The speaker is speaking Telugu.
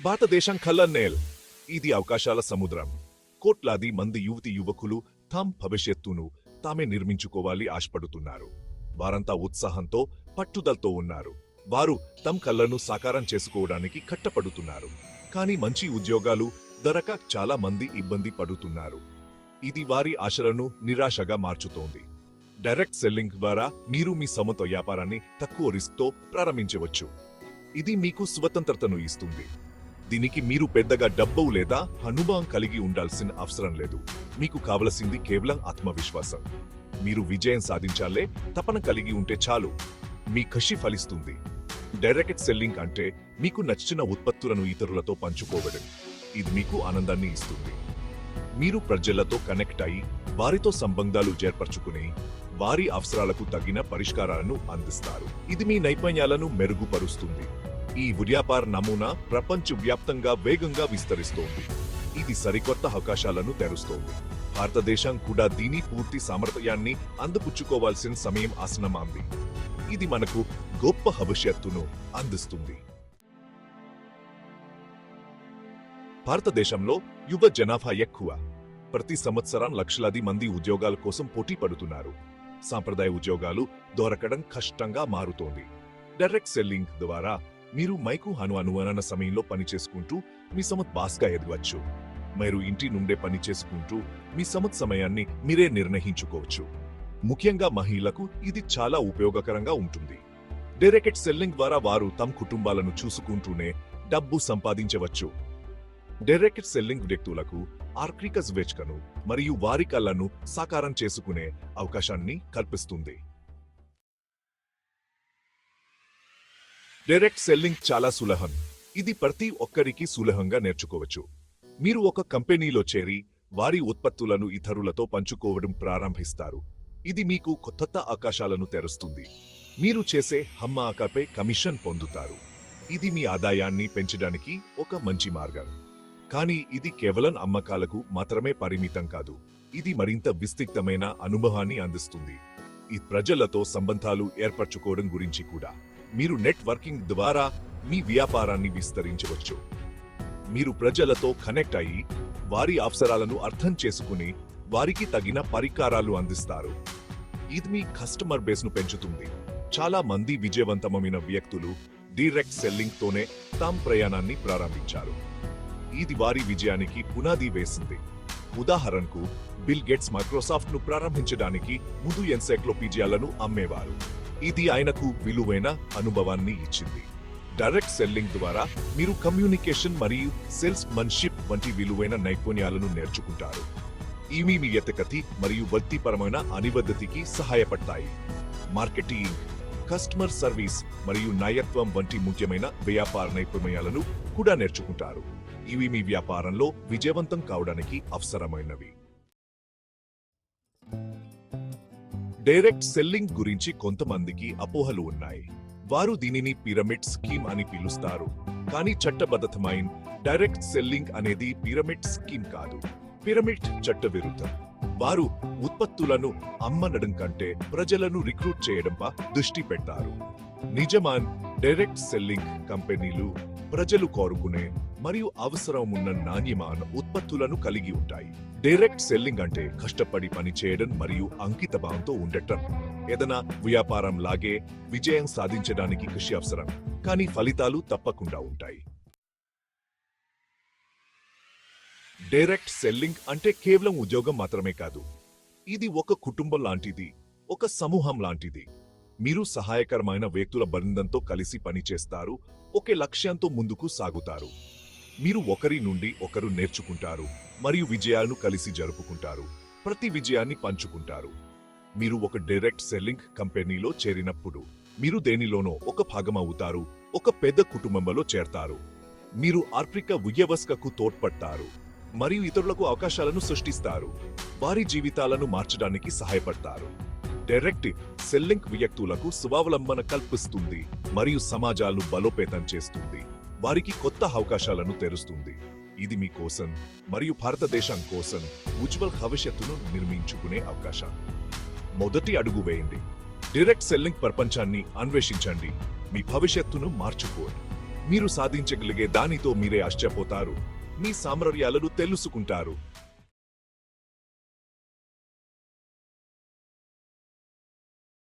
భారతదేశం కళ్ళన్నేల్ ఇది అవకాశాల సముద్రం. కోట్లాది మంది యువతి యువకులు తమ భవిష్యత్తును తామే నిర్మించుకోవాలి ఆశపడుతున్నారు. వారంతా ఉత్సాహంతో పట్టుదలతో ఉన్నారు. వారు తమ కళ్ళను సాకారం చేసుకోవడానికి కట్టపడుతున్నారు. కానీ మంచి ఉద్యోగాలు దొరక చాలా మంది ఇబ్బంది పడుతున్నారు. ఇది వారి ఆశలను నిరాశగా మార్చుతోంది. డైరెక్ట్ సెల్లింగ్ ద్వారా మీరు మీ సొంత వ్యాపారాన్ని తక్కువ రిస్క్తో ప్రారంభించవచ్చు. ఇది మీకు స్వతంత్రతను ఇస్తుంది. దీనికి మీరు పెద్దగా డబ్బు లేదా అనుభవం కలిగి ఉండాల్సిన అవసరం లేదు. మీకు కావలసింది కేవలం ఆత్మవిశ్వాసం. మీరు విజయం సాధించాలే తపన కలిగి ఉంటే చాలు. మీ కృషి ఫలిస్తుంది. డైరెక్ట్ సెల్లింగ్ అంటే మీకు నచ్చిన ఉత్పత్తులను ఇతరులతో పంచుకోవడం. ఇది మీకు ఆనందాన్ని ఇస్తుంది. మీరు ప్రజలతో కనెక్ట్ అయి వారితో సంబంధాలు ఏర్పరచుకుని వారి అవసరాలకు తగిన పరిష్కారాలను అందిస్తారు. ఇది మీ నైపుణ్యాలను మెరుగుపరుస్తుంది. ఈ వ్యాపార నమూనా ప్రపంచవ్యాప్తంగా వేగంగా విస్తరిస్తోంది. ఇది సరికొత్త అవకాశాలను తెరుస్తోంది. భారతదేశం కూడా దీని పూర్తి సామర్థ్యాన్ని అందిపుచ్చుకోవాల్సిన సమయం ఆసన్నమైంది. ఇది మనకు గొప్ప భవిష్యత్తును అందిస్తుంది. భారతదేశంలో యువ జనాభా ఎక్కువ. ప్రతి సంవత్సరం లక్షలాది మంది ఉద్యోగాల కోసం పోటీ పడుతున్నారు. సాంప్రదాయ ఉద్యోగాలు దొరకడం కష్టంగా మారుతోంది. డైరెక్ట్ సెల్లింగ్ ద్వారా మీరు మైకు అనువన సమయంలో పనిచేసుకుంటూ మీ సొంత బాస్గా ఎదగవచ్చు. మీరు ఇంటి నుండే పనిచేసుకుంటూ మీ సొంత సమయాన్ని మీరే నిర్ణయించుకోవచ్చు. ముఖ్యంగా మహిళలకు ఇది చాలా ఉపయోగకరంగా ఉంటుంది. డైరెక్ట్ సెల్లింగ్ ద్వారా వారు తమ కుటుంబాలను చూసుకుంటూనే డబ్బు సంపాదించవచ్చు. డైరెక్ట్ సెల్లింగ్ వ్యక్తులకు ఆర్థిక స్వేచ్ఛను మరియు వారి కళ్ళను సాకారం చేసుకునే అవకాశాన్ని కల్పిస్తుంది. డైరెక్ట్ సెల్లింగ్ చాలా సులభం. ఇది ప్రతి ఒక్కరికి సులభంగా నేర్చుకోవచ్చు. మీరు ఒక కంపెనీలో చేరి వారి ఉత్పత్తులను ఇతరులతో పంచుకోవడం ప్రారంభిస్తారు. ఇది మీకు కొత్త అవకాశాలను తెరుస్తుంది. మీరు చేసే అమ్మకాలపై కమిషన్ పొందుతారు. ఇది మీ ఆదాయాన్ని పెంచడానికి ఒక మంచి మార్గం. కానీ ఇది కేవలం అమ్మకాలకు మాత్రమే పరిమితం కాదు. ఇది మరింత విస్తృతమైన అనుభవాన్ని అందిస్తుంది. ఈ ప్రజలతో సంబంధాలు ఏర్పరచుకోవడం గురించి కూడా. మీరు నెట్వర్కింగ్ ద్వారా మీ వ్యాపారాన్ని విస్తరించవచ్చు. మీరు ప్రజలతో కనెక్ట్ అయ్యి వారి అవసరాలను అర్థం చేసుకుని వారికి తగిన పరికరాలు అందిస్తారు. ఇది మీ కస్టమర్ బేస్ను పెంచుతుంది. చాలా మంది విజయవంతమైన వ్యక్తులు డైరెక్ట్ సెల్లింగ్ తోనే తమ ప్రయాణాన్ని ప్రారంభించారు. ఇది వారి విజయానికి పునాది వేసింది. ఉదాహరణకు బిల్ గేట్స్ మైక్రోసాఫ్ట్ ను ప్రారంభించడానికి ముందు ఎన్సైక్లోపీడియాలను అమ్మేవారు. ఇది ఆయనకు విలువైన అనుభవాన్ని ఇచ్చింది. డైరెక్ట్ సెల్లింగ్ ద్వారా మీరు కమ్యూనికేషన్ మరియు సేల్స్ మన్షిప్ వంటి విలువైన నైపుణ్యాలను నేర్చుకుంటారు. ఇవి మీ ఎతకతి మరియు వృత్తిపరమైన అనిబద్ధతకి సహాయపడతాయి. మార్కెటింగ్, కస్టమర్ సర్వీస్ మరియు నాయకత్వం వంటి ముఖ్యమైన వ్యాపార నైపుణ్యాలను కూడా నేర్చుకుంటారు. ఇవి మీ వ్యాపారంలో విజయవంతం కావడానికి అవసరమైనవి. డైరెక్ట్ సెల్లింగ్ గురించి కొంతమందికి అపోహలు ఉన్నాయి. వారు దీనిని పిరమిడ్ స్కీమ్ అని పిలుస్తారు. కానీ చట్టబద్ధమైన డైరెక్ట్ సెల్లింగ్ అనేది పిరమిడ్ స్కీమ్ కాదు. పిరమిడ్ చట్టవిరుద్ధం. వారు ఉత్పత్తులను అమ్మనడం కంటే ప్రజలను రిక్రూట్ చేయడంపై దృష్టి పెడతారు. నిజమైన డైరెక్ట్ సెల్లింగ్ కంపెనీలు ప్రజలు కోరుకునే మరియు అవసరం ఉన్న నాణ్యమైన ఉత్పత్తులను కలిగి ఉంటాయి. డైరెక్ట్ సెల్లింగ్ అంటే కష్టపడి పని చేయడం మరియు అంకితభావంతో ఉండటం. ఏదైనా వ్యాపారం లాగే విజయం సాధించడానికి కృషి అవసరం, కానీ ఫలితాలు తప్పకుండా ఉంటాయి. డైరెక్ట్ సెల్లింగ్ అంటే కేవలం ఉద్యోగం మాత్రమే కాదు. ఇది ఒక కుటుంబం లాంటిది, ఒక సమూహం లాంటిది. మీరు సహాయకరమైన వ్యక్తుల బృందంతో కలిసి పనిచేస్తారు, ఒకే లక్ష్యంతో ముందుకు సాగుతారు. మీరు ఒకరి నుండి ఒకరు నేర్చుకుంటారు మరియు విజయాలను కలిసి జరుపుకుంటారు. ప్రతి విజయాన్ని పంచుకుంటారు. మీరు ఒక డైరెక్ట్ సెల్లింగ్ కంపెనీలో చేరినప్పుడు మీరు దేనిలోనో ఒక భాగం అవుతారు, ఒక పెద్ద కుటుంబంలో చేరతారు. మీరు ఆర్థిక వ్యవస్థకు తోడ్పడతారు మరియు ఇతరులకు అవకాశాలను సృష్టిస్తారు. వారి జీవితాలను మార్చడానికి సహాయపడతారు. డైరెక్ట్ సెల్లింగ్ వ్యక్తులకు స్వావలంబన కల్పిస్తుంది మరియు సమాజాలను బలోపేతం చేస్తుంది. వారికి కొత్త అవకాశాలను తెరుస్తుంది. ఇది మీ కోసం మరియు భారతదేశం కోసం ఉజ్వల భవిష్యత్తును నిర్మించుకునే అవకాశం. మొదటి అడుగు వేయండి. డైరెక్ట్ సెల్లింగ్ ప్రపంచాన్ని అన్వేషించండి. మీ భవిష్యత్తును మార్చుకోండి. మీరు సాధించగలిగే దానితో మీరే ఆశ్చర్యపోతారు. మీ సామర్థ్యాలను తెలుసుకుంటారు.